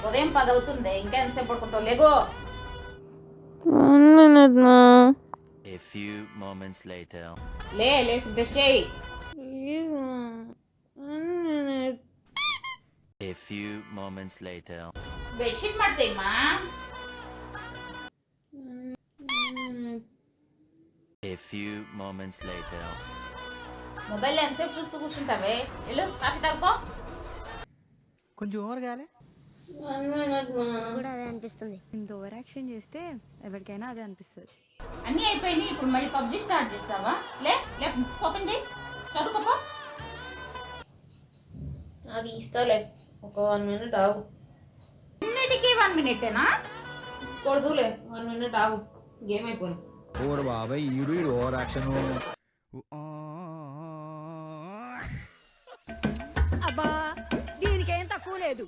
ఉదయం 10 అవుతుంది, ఇంకా ఎంతసేపు పడుకుంటావు? లేగో. 1 minute మా. A few moments later. లేసి బ్రష్ చేయి. Please మా. 1 minute. A few moments later. Bedsheet మడతేయమ్మా. 1 minute. A few moments later. Mobile ఎంతసేపు చూస్తూ కూర్చుంటావే? వెళ్ళు కాఫీ తాగుపో. కొంచెం ఓవర్ కాలే. 1 minute మా. కూడా అదే అనిపిస్తుంది. ఇంత ఓవర్ యాక్షన్ చేస్తే ఎవరికైనా అదే అనిపిస్తుంది. అన్నీ అయిపోయినాయి, ఇప్పుడు మళ్ళీ పబ్జీ స్టార్ట్ చేస్తావా? లే బుక్స్ ఓపెన్ చేయి, చదువుకోపో. అది ఇస్తాలే, ఒక 1 minute ఆగు. అన్నిటికీ 1 minute-ఏనా? కొడుదులే, 1 minute ఆగు, గేమ్ అయిపోయింది. ఓర్ బాబాయ్ ఈడు ఓవర్ యాక్షన్. అబ్బా దీనికేం తక్కువ లేదు.